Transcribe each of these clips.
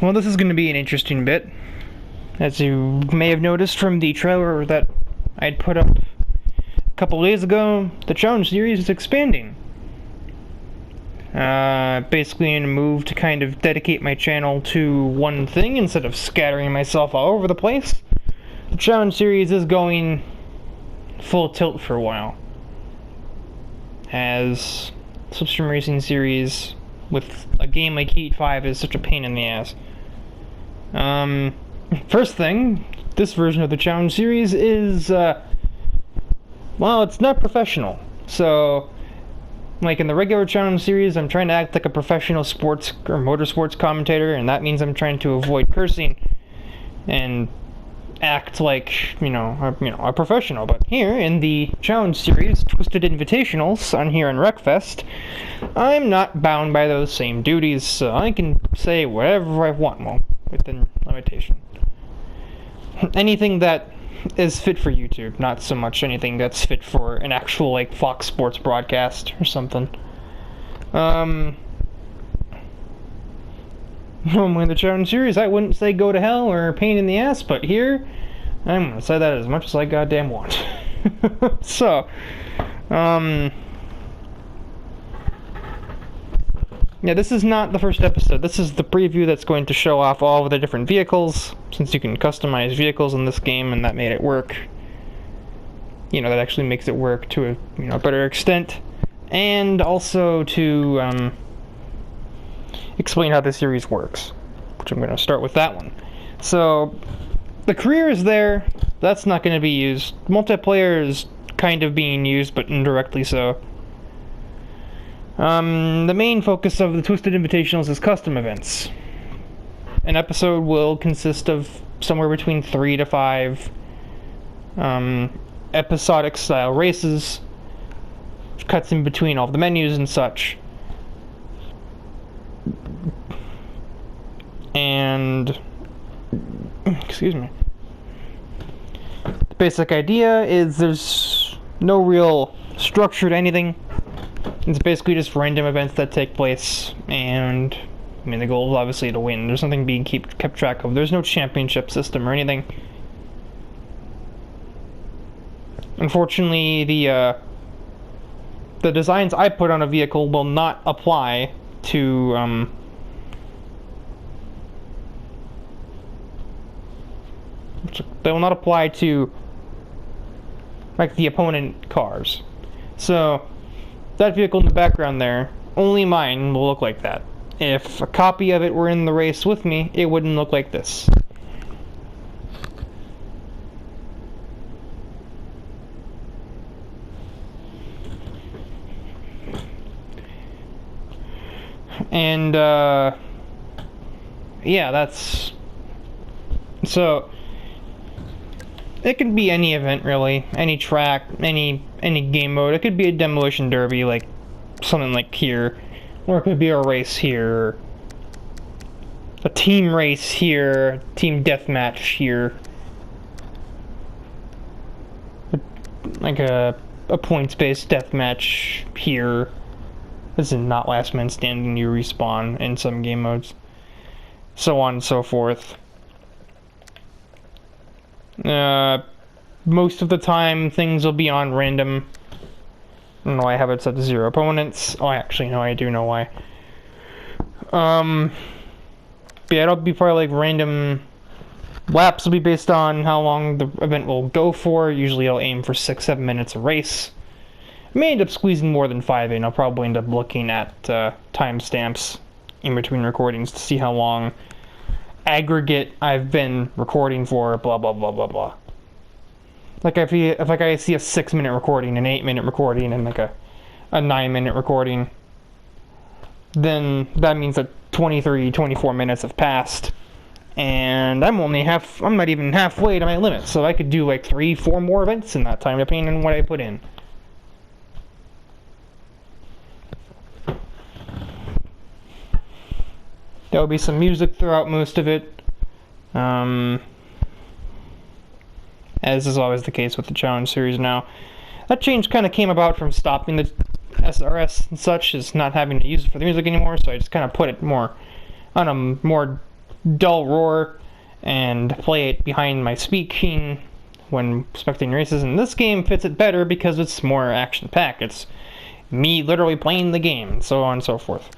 Well, this is going to be an interesting bit. As you may have noticed from the trailer that I'd put up a couple days ago, the challenge series is expanding. Basically in a move to kind of dedicate my channel to one thing instead of scattering myself all over the place. The challenge series is going full tilt for a while, as Slipstream Racing series with a game like Heat 5 is such a pain in the ass. First thing, this version of the challenge series is, well, it's not professional. So, like in the regular challenge series, I'm trying to act like a professional sports or motorsports commentator, and that means I'm trying to avoid cursing and act like, a professional. But here in the challenge series, Twisted Invitationals, on here in Wreckfest, I'm not bound by those same duties, so I can say whatever I want, well, within limitation. Anything that is fit for YouTube, not so much anything that's fit for an actual, like, Fox Sports broadcast or something. Normally in the challenge series, I wouldn't say go to hell or pain in the ass, but here, I'm gonna say that as much as I goddamn want. So, yeah, this is not the first episode. This is the preview that's going to show off all of the different vehicles, since you can customize vehicles in this game, and that made it work. That actually makes it work to a better extent, and also to explain how the series works, which I'm going to start with that one. So, the career is there. That's not going to be used. Multiplayer is kind of being used, but indirectly so. The main focus of the Twisted Invitationals is custom events. An episode will consist of somewhere between 3 to 5 episodic style races, cuts in between all the menus and such. And, excuse me. The basic idea is there's no real structure to anything. It's basically just random events that take place, and the goal is obviously to win. There's nothing being kept track of. There's no championship system or anything. Unfortunately, the designs I put on a vehicle will not apply to they will not apply to, like, the opponent cars. So that vehicle in the background there, only mine will look like that. If a copy of it were in the race with me, it wouldn't look like this. And, yeah, that's... So, it could be any event, really. Any track, any game mode. It could be a demolition derby, like something like here. Or it could be a race here. A team race here. Team deathmatch here. Like a points-based deathmatch here. This is not last man standing, you respawn in some game modes. So on and so forth. Most of the time, things will be on random. I don't know why I have it set to 0 opponents. Oh, actually, no, I do know why. But yeah, it'll be probably like random laps will be based on how long the event will go for. Usually I'll aim for 6-7 minutes a race. I may end up squeezing more than 5 in. I'll probably end up looking at timestamps in between recordings to see how long aggregate I've been recording for, blah blah blah blah blah. Like if I see a 6-minute recording, an 8-minute recording, and like a 9-minute recording, then that means that 23-24 minutes have passed, and I'm not even halfway to my limit, so I could do like 3-4 more events in that time, depending on what I put in. There'll be some music throughout most of it, as is always the case with the challenge series now. That change kind of came about from stopping the SRS and such, is not having to use it for the music anymore, so I just kind of put it more on a more dull roar and play it behind my speaking when spectating races. And this game fits it better because it's more action-packed. It's me literally playing the game, and so on and so forth.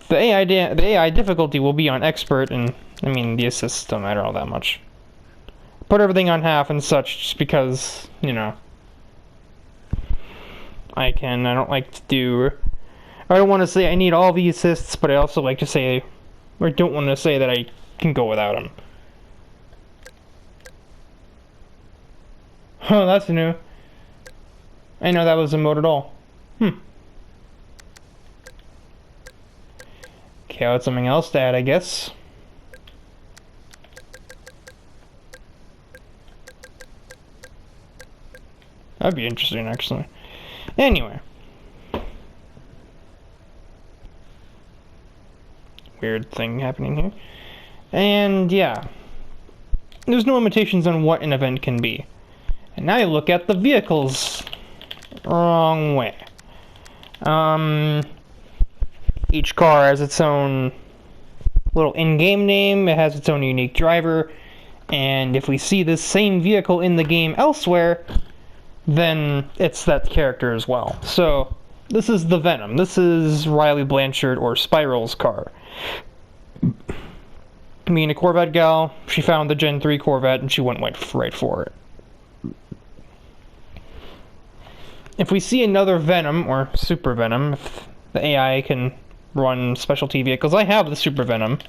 The AI difficulty will be on expert, and I mean the assists don't matter all that much. Put everything on half and such just because, you know, I don't like to do... I don't want to say I need all the assists, but I also like to say, or don't want to say that I can go without them. Huh, that's new. I know that was a mode at all. Okay, that's something else to add, I guess. That'd be interesting, actually. Anyway. Weird thing happening here. And, yeah. There's no limitations on what an event can be. And now you look at the vehicles. Wrong way. Each car has its own little in-game name. It has its own unique driver. And if we see this same vehicle in the game elsewhere, then it's that character as well. So, this is the Venom. This is Riley Blanchard or Spiral's car. Being a Corvette gal, she found the Gen 3 Corvette and she went right for it. If we see another Venom, or Super Venom, if the AI can run specialty vehicles, I have the Super Venom,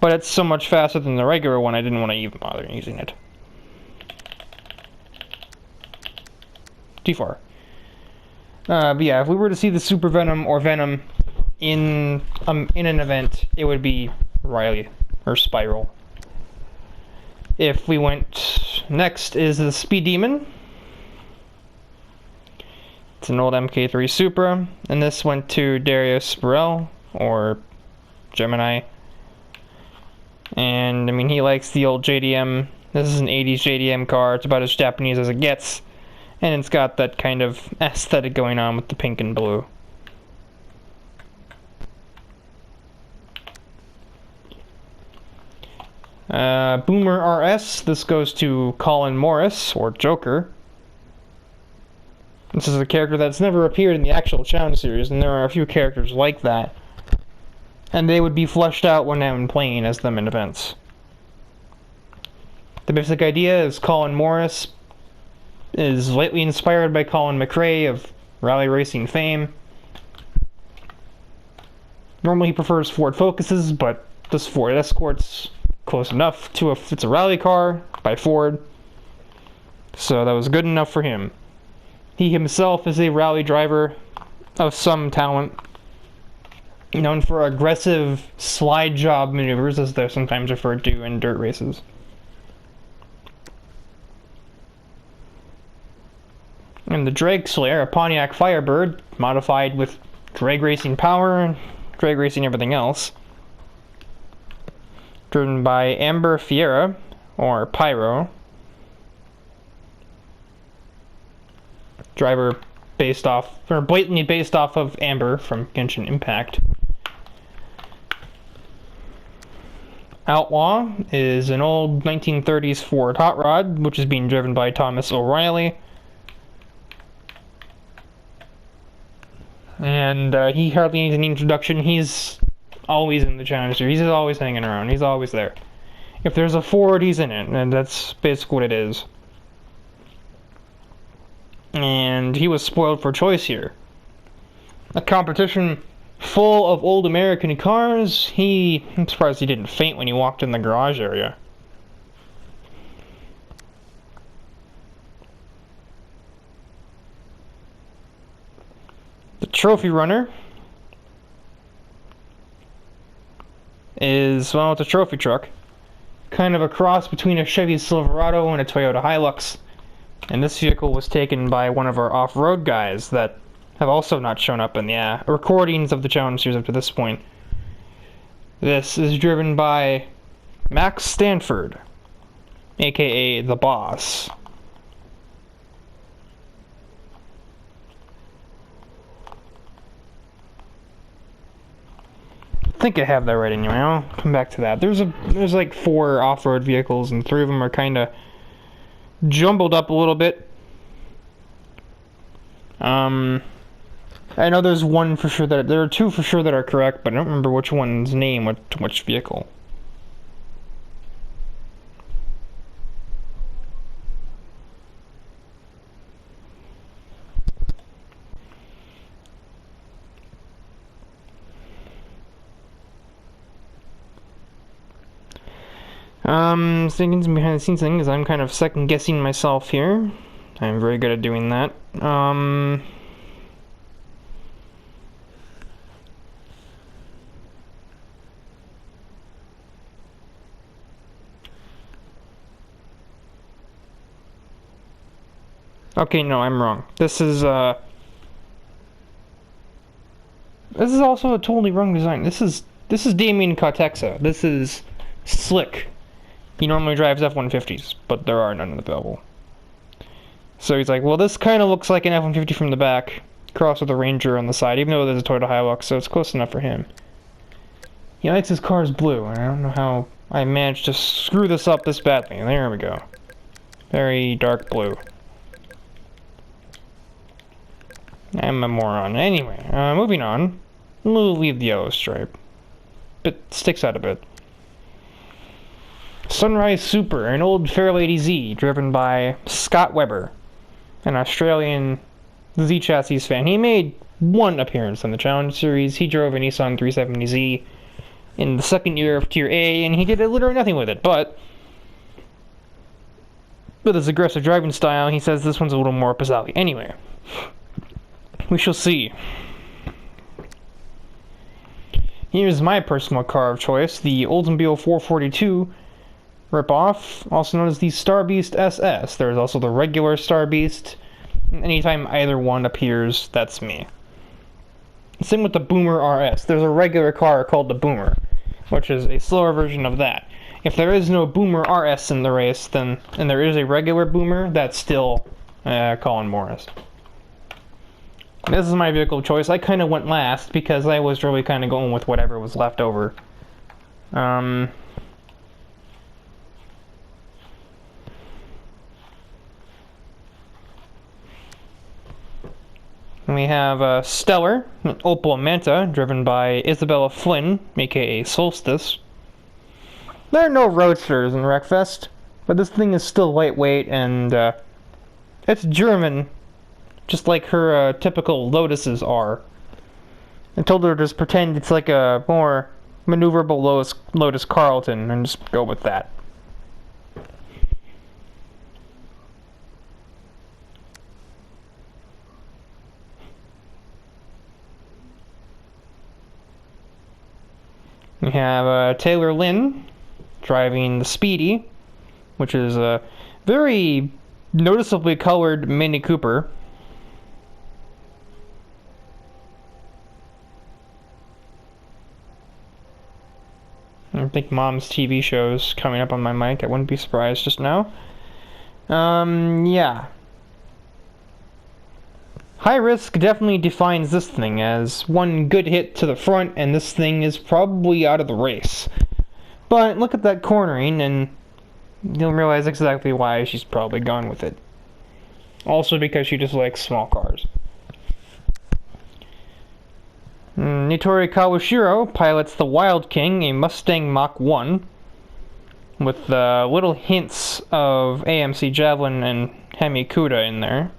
but it's so much faster than the regular one I didn't want to even bother using it. Too far. But yeah, if we were to see the Super Venom or Venom in an event, it would be Riley or Spiral. If we went next is the Speed Demon. It's an old MK3 Supra, and this went to Darius Burrell or Gemini. And I mean, he likes the old JDM. This is an 80s JDM car. It's about as Japanese as it gets. And it's got that kind of aesthetic going on with the pink and blue. Boomer RS, this goes to Colin Morris, or Joker. This is a character that's never appeared in the actual challenge series, and there are a few characters like that. And they would be fleshed out when I'm playing as them in events. The basic idea is Colin Morris is lightly inspired by Colin McRae of rally racing fame. Normally he prefers Ford Focuses, but this Ford Escort's close enough to it's a rally car by Ford. So that was good enough for him. He himself is a rally driver of some talent, known for aggressive slide job maneuvers, as they're sometimes referred to in dirt races. And the DRAGSLAYER, a Pontiac Firebird, modified with drag racing power, drag racing everything else. Driven by Amber Fiera, or Pyro. Driver blatantly based off of Amber from Genshin Impact. Outlaw is an old 1930s Ford Hot Rod, which is being driven by Thomas O'Reilly. And he hardly needs an introduction. He's always in the challenge series. He's always hanging around. He's always there. If there's a Ford, he's in it, and that's basically what it is. And he was spoiled for choice here. A competition full of old American cars. I'm surprised he didn't faint when he walked in the garage area. The trophy runner is, well, it's a trophy truck. Kind of a cross between a Chevy Silverado and a Toyota Hilux. And this vehicle was taken by one of our off-road guys that have also not shown up in the recordings of the challenge series up to this point. This is driven by Max Stanford, aka The Boss. think I have that right anyway. I'll come back to that. There's like 4 off-road vehicles, and 3 of them are kind of jumbled up a little bit. I know there's one for sure that there are 2 for sure that are correct, but I don't remember which one's name, which vehicle. Thinking some behind the scenes things, I'm kind of second guessing myself here. I'm very good at doing that. Okay, no, I'm wrong. This is also a totally wrong design. This is Damien Cortexa. This is Slick. He normally drives F-150s, but there are none available. So he's like, well, this kind of looks like an F-150 from the back, crossed with a Ranger on the side, even though there's a Toyota Hilux, so it's close enough for him. He likes his cars blue, and I don't know how I managed to screw this up this badly. There we go. Very dark blue. I'm a moron. Anyway, moving on. We'll leave the yellow stripe. It sticks out a bit. Sunrise Super, an old Fairlady Z, driven by Scott Webber, an Australian Z chassis fan. He made 1 appearance in the Challenge Series. He drove a Nissan 370Z in the 2nd year of Tier A, and he did literally nothing with it, but with his aggressive driving style, he says this one's a little more pizzazzy. Anyway, we shall see. Here's my personal car of choice, the Oldsmobile 442 ripoff, also known as the Starbeast SS. There's also the regular Starbeast. Anytime either one appears, that's me. Same with the Boomer RS. There's a regular car called the Boomer, which is a slower version of that. If there is no Boomer RS in the race, and there is a regular Boomer, that's still Colin Morris. This is my vehicle of choice. I kind of went last because I was really kind of going with whatever was left over. We have Stellar, an Opel Manta, driven by Isabella Flynn, aka Solstice. There are no roadsters in Wreckfest, but this thing is still lightweight and it's German, just like her typical Lotuses are. I told her to just pretend it's like a more maneuverable Lotus Carlton and just go with that. We have Taylor Lynn driving the Speedy, which is a very noticeably colored Mini Cooper. I think Mom's TV show's coming up on my mic. I wouldn't be surprised just now. Yeah. High Risk definitely defines this thing as one good hit to the front and this thing is probably out of the race. But look at that cornering and you'll realize exactly why she's probably gone with it. Also because she just likes small cars. Nitori Kawashiro pilots the Wild King, a Mustang Mach 1, with little hints of AMC Javelin and Hemi Cuda in there.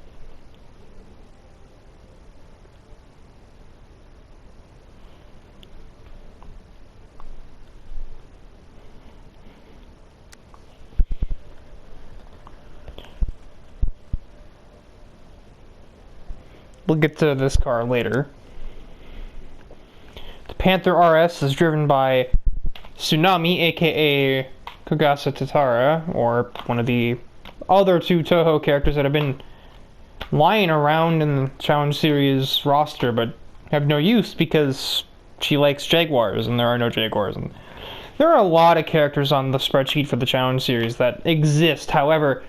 We'll get to this car later. The Panther RS is driven by Tsunami, aka Kogasa Tatara, or one of the other 2 Toho characters that have been lying around in the Challenge Series roster but have no use because she likes Jaguars and there are no Jaguars. And there are a lot of characters on the spreadsheet for the Challenge Series that exist, however,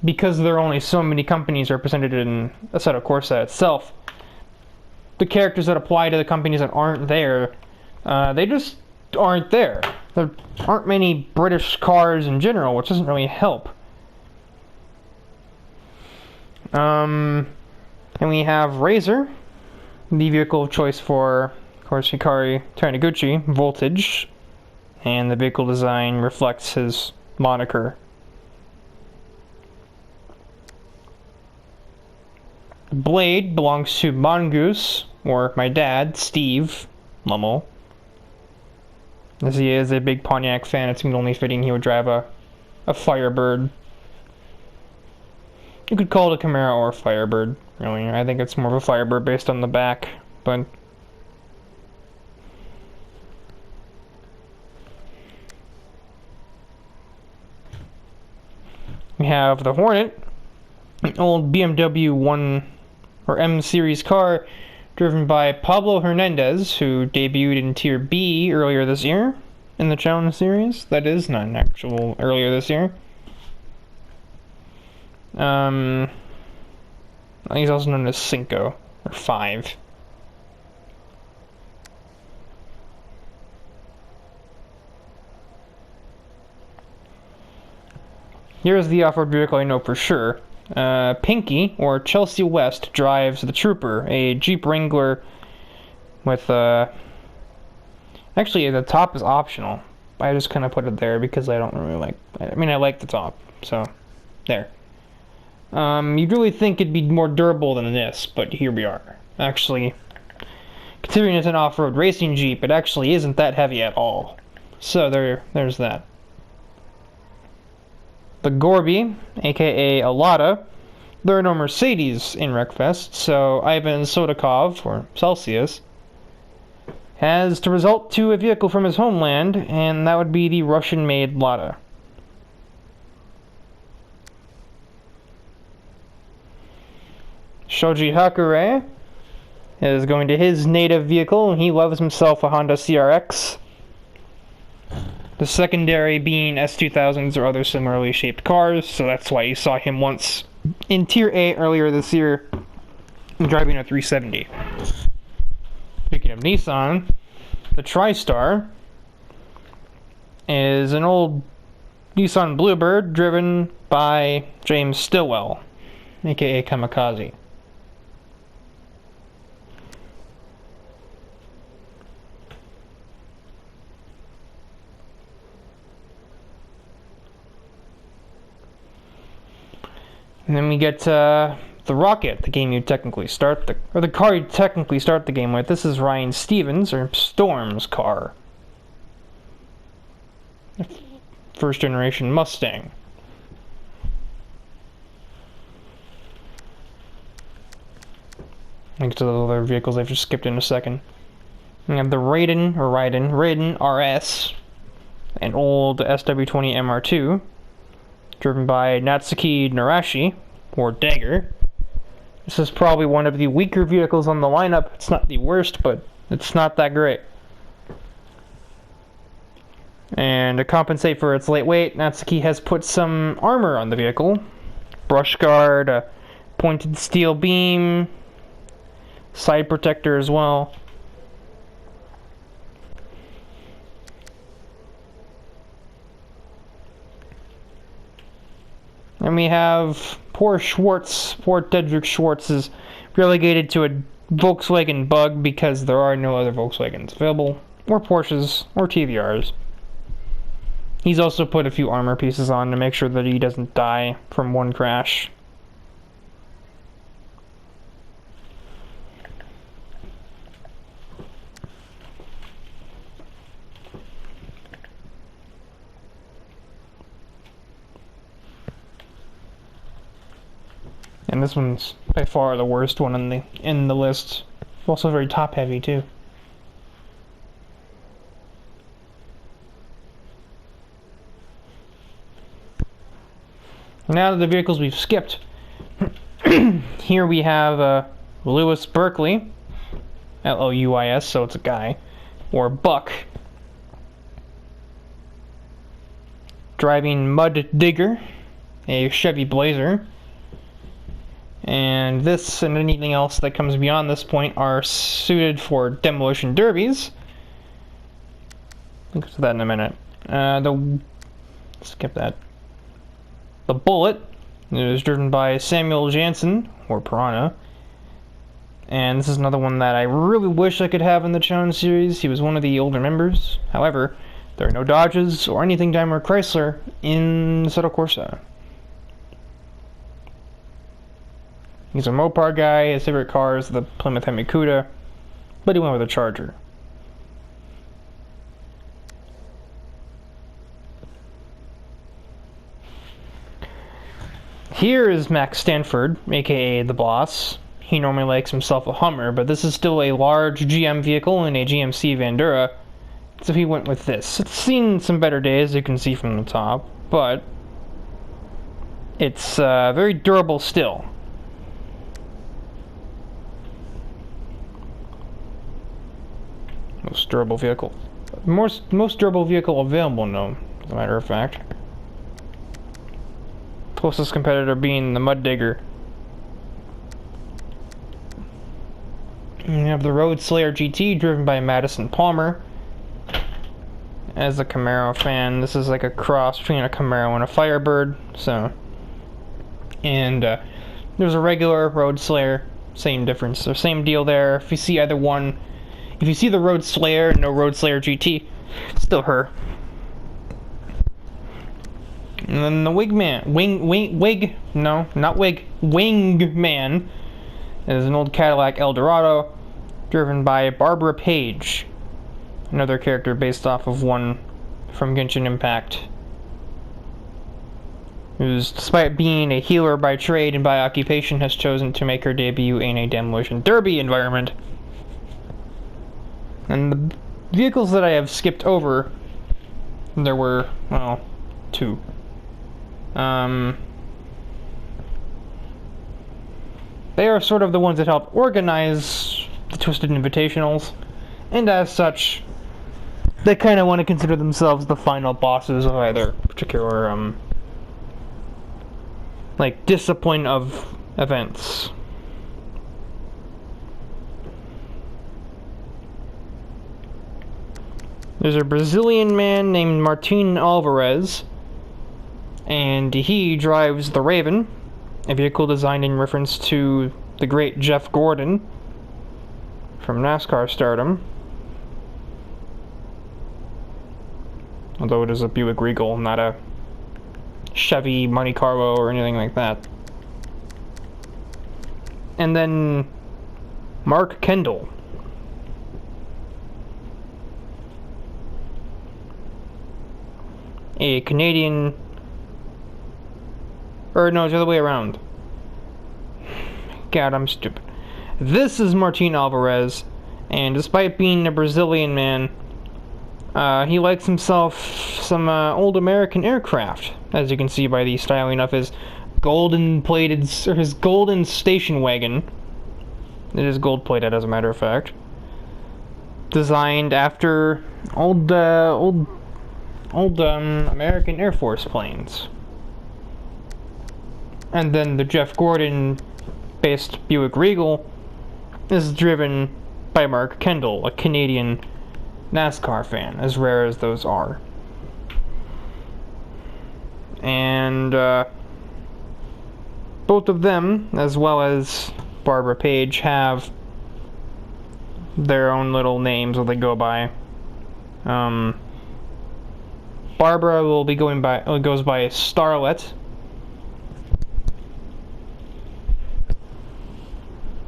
because there are only so many companies represented in Assetto Corsa itself, the characters that apply to the companies that aren't there They just aren't there. There aren't many British cars in general, which doesn't really help. And we have Razor, the vehicle of choice for, of course, Hikari Taniguchi, Voltage, and the vehicle design reflects his moniker. Blade belongs to Mongoose, or my dad, Steve Lummel. As he is a big Pontiac fan, it seemed only fitting he would drive a Firebird. You could call it a Camaro or a Firebird, really. I think it's more of a Firebird based on the back, but... We have the Hornet, an old BMW 1 or M series car driven by Pablo Hernandez, who debuted in Tier B earlier this year in the challenge series. That is, not an actual earlier this year. He's also known as Cinco, or 5. Here's the off-road vehicle I know for sure. Pinky, or Chelsea West, drives the Trooper, a Jeep Wrangler with, actually, the top is optional. I just kind of put it there because I don't really like... I mean, I like the top, so there. You'd really think it'd be more durable than this, but here we are. Actually, considering it's an off-road racing Jeep, it actually isn't that heavy at all. So there's that. The Gorby, aka Alada, there are no Mercedes in Wreckfest, so Ivan Sodakov, or Celsius, has to resort to a vehicle from his homeland, and that would be the Russian-made Lada. Shoji Hakure is going to his native vehicle, and he loves himself a Honda CRX. The secondary being S2000s or other similarly shaped cars, so that's why you saw him once in Tier A earlier this year, driving a 370. Speaking of Nissan, the TriStar is an old Nissan Bluebird driven by James Stillwell, aka Kamikaze. And then we get the Rocket, the game you technically start the car you technically start the game with. This is Ryan Stevens, or Storm's car. First generation Mustang. Next to the other vehicles I've just skipped in a second. We have the Raiden RS, an old SW20 MR2. Driven by Natsuki Narashi, or Dagger. This is probably one of the weaker vehicles on the lineup. It's not the worst, but it's not that great. And to compensate for its light weight, Natsuki has put some armor on the vehicle. Brush guard, a pointed steel beam, side protector as well. And we have poor Dedrick Schwartz is relegated to a Volkswagen Bug because there are no other Volkswagens available, or Porsches, or TVRs. He's also put a few armor pieces on to make sure that he doesn't die from one crash. And this one's by far the worst one in the list. Also very top heavy too. Now the vehicles we've skipped. Here we have Lewis Berkeley, L-O-U-I-S, so it's a guy, or Buck, driving Mud Digger, a Chevy Blazer. And this and anything else that comes beyond this point are suited for demolition derbies. We'll get to that in a minute. Skip that. The Bullet is driven by Samuel Jansen, or Piranha. And this is another one that I really wish I could have in the Chown series. He was one of the older members. However, there are no Dodges or anything Daimler Chrysler in Assetto Corsa. He's a Mopar guy. His favorite car is the Plymouth Hemi-Cuda, but he went with a Charger. Here is Max Stanford, aka the Boss. He normally likes himself a Hummer, but this is still a large GM vehicle in a GMC Vandura, so he went with this. It's seen some better days, you can see from the top, but it's very durable still. Most durable vehicle. Most durable vehicle available, no, as a matter of fact. Closest competitor being the Mud Digger. And we have the Road Slayer GT, driven by Madison Palmer. As a Camaro fan, this is like a cross between a Camaro and a Firebird. So, and there's a regular Road Slayer, same difference, or same deal there. If you see either one, if you see the Road Slayer and no Road Slayer GT, still her. And then the Wingman is an old Cadillac Eldorado, driven by Barbara Page, another character based off of one from Genshin Impact, who's, despite being a healer by trade and by occupation, has chosen to make her debut in a demolition derby environment. And the vehicles that I have skipped over, there were, well, two. They are sort of the ones that help organize the Twisted Invitationals, and as such, they kind of want to consider themselves the final bosses of either particular, like, discipline of events. There's a Brazilian man named Martin Alvarez, and he drives the Raven, a vehicle designed in reference to the great Jeff Gordon from NASCAR stardom. Although it is a Buick Regal, not a Chevy Monte Carlo or anything like that. And then Mark Kendall. A Canadian... Or no, it's the other way around. God, I'm stupid. This is Martin Alvarez, and despite being a Brazilian man, he likes himself some old American aircraft, as you can see by the styling of his golden-plated, or his golden station wagon. It is gold-plated, as a matter of fact. Designed after old American Air Force planes. And then the Jeff Gordon-based Buick Regal is driven by Mark Kendall, a Canadian NASCAR fan, as rare as those are. And both of them, as well as Barbara Page, have their own little names that they go by. Barbara will be goes by Starlet.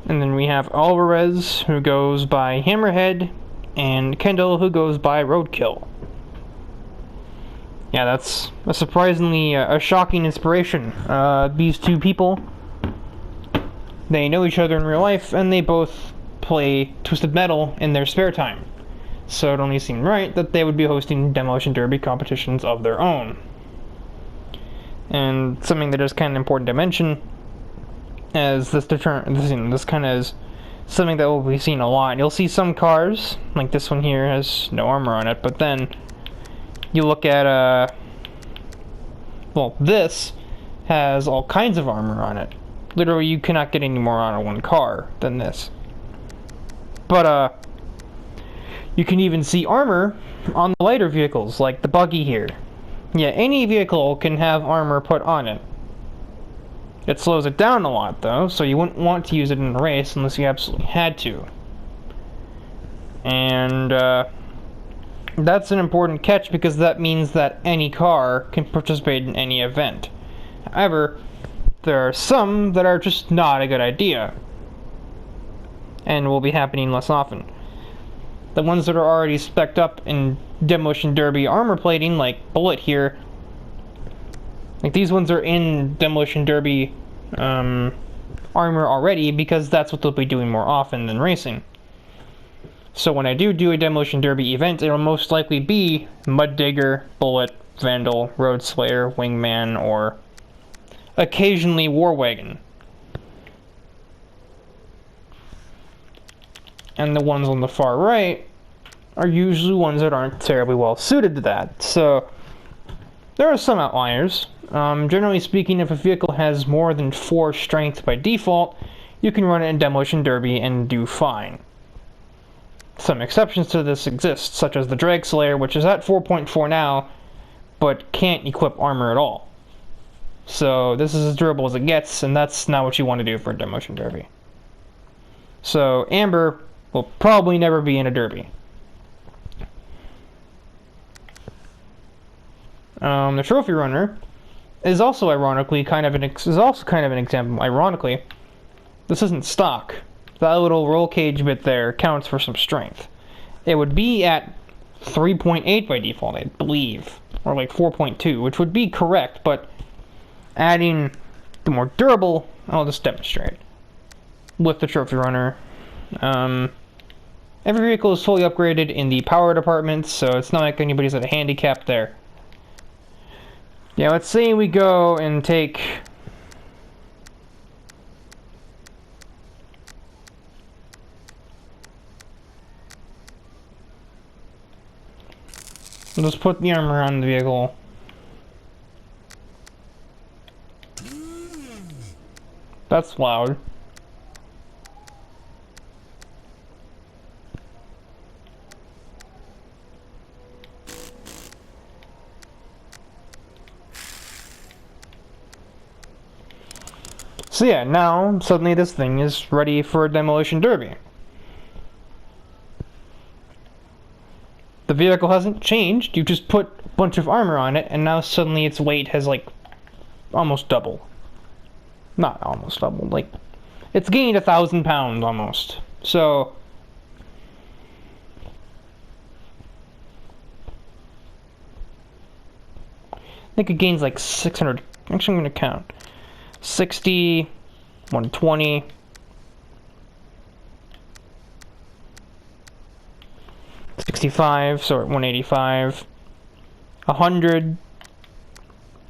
And then we have Alvarez, who goes by Hammerhead, and Kendall, who goes by Roadkill. Yeah, that's a surprisingly a shocking inspiration. These two people, they know each other in real life, and they both play Twisted Metal in their spare time. So it only seemed right that they would be hosting demolition derby competitions of their own. And something that is kind of important to mention, as this kind of is something that will be seen a lot. You'll see some cars, like this one here, has no armor on it, but then you look at, well, this has all kinds of armor on it. Literally, you cannot get any more on one car than this. But, You can even see armor on the lighter vehicles, like the buggy here. Yeah, any vehicle can have armor put on it. It slows it down a lot, though, so you wouldn't want to use it in a race unless you absolutely had to. And, that's an important catch because that means that any car can participate in any event. However, there are some that are just not a good idea, and will be happening less often. The ones that are already spec'd up in Demolition Derby armor plating, like Bullet here, like these ones are in Demolition Derby armor already because that's what they'll be doing more often than racing. So when I do a Demolition Derby event, it'll most likely be Mud Digger, Bullet, Vandal, Road Slayer, Wingman, or occasionally War Wagon. And the ones on the far right are usually ones that aren't terribly well suited to that. So there are some outliers. Generally speaking, if a vehicle has more than 4 strength by default, you can run it in Demolition Derby and do fine. Some exceptions to this exist, such as the DRAGSLAYER, which is at 4.4 now, but can't equip armor at all. So this is as durable as it gets, and that's not what you want to do for a Demolition Derby. So Amber will probably never be in a derby. The Trophy Runner is also ironically kind of an example. Ironically, this isn't stock. That little roll cage bit there counts for some strength. It would be at 3.8 by default, I believe, or like 4.2, which would be correct, but adding the more durable, I'll just demonstrate. With the Trophy Runner, every vehicle is fully upgraded in the power department, so it's not like anybody's at a handicap there. Yeah, let's say we go and take... Let's put the armor on the vehicle. That's loud. So yeah, now suddenly this thing is ready for a Demolition Derby. The vehicle hasn't changed, you just put a bunch of armor on it, and now suddenly its weight has like almost doubled. Not almost doubled, like it's gained 1,000 pounds almost. So I think it gains like 600. Actually, I'm gonna count 60, 120. 65, so at 185, 100.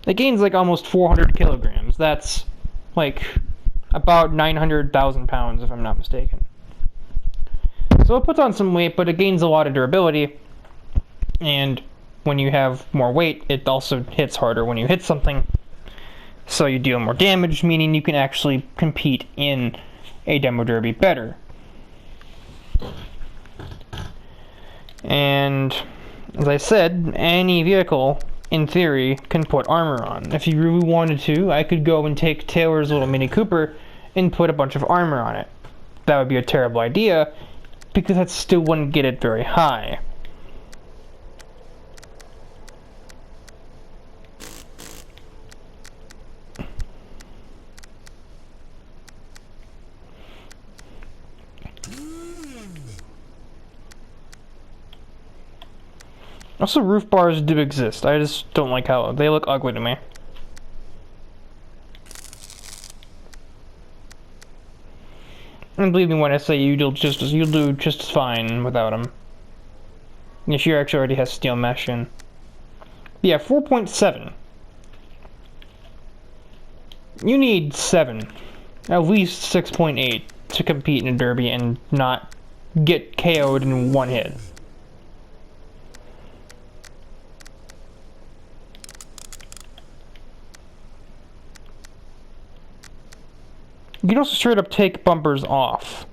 It gains like almost 400 kilograms. That's like about 900,000 pounds, if I'm not mistaken. So it puts on some weight, but it gains a lot of durability. And when you have more weight, it also hits harder when you hit something. So you deal more damage, meaning you can actually compete in a Demo Derby better. And as I said, any vehicle, in theory, can put armor on. If you really wanted to, I could go and take Taylor's little Mini Cooper and put a bunch of armor on it. That would be a terrible idea, because that still wouldn't get it very high. Also, roof bars do exist. I just don't like how they look ugly to me. And believe me when I say you'll do just as fine without them. Yeah, she actually already has steel mesh in. Yeah, 4.7. You need 7, at least 6.8 to compete in a derby and not get KO'd in one hit. You can also straight up take bumpers off.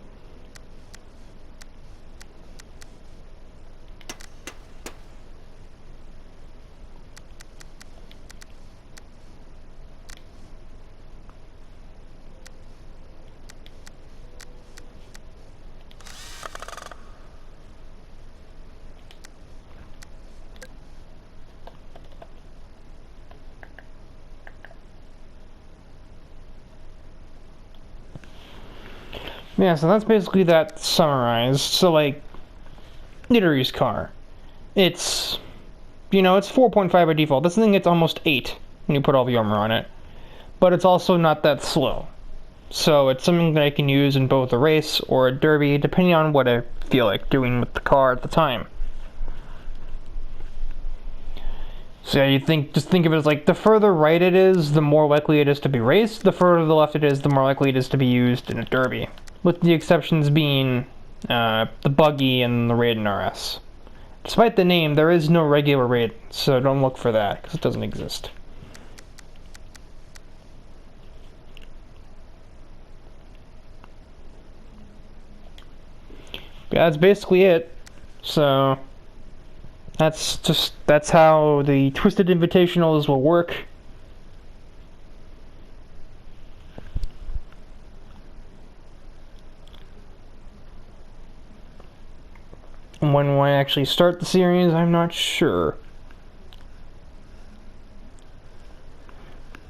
Yeah, so that's basically that summarized. So, like, Nidori's car. It's, it's 4.5 by default. This thing gets almost 8 when you put all the armor on it. But it's also not that slow. So it's something that I can use in both a race or a derby, depending on what I feel like doing with the car at the time. So yeah, just think of it as like, the further right it is, the more likely it is to be raced. The further to the left it is, the more likely it is to be used in a derby. With the exceptions being the buggy and the Raiden RS. Despite the name, there is no regular Raiden, so don't look for that, because it doesn't exist. Yeah, that's basically it. So that's how the Twisted Invitationals will work. And when will I actually start the series, I'm not sure.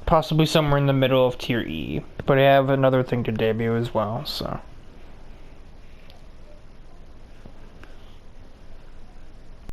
Possibly somewhere in the middle of Tier E. But I have another thing to debut as well, so.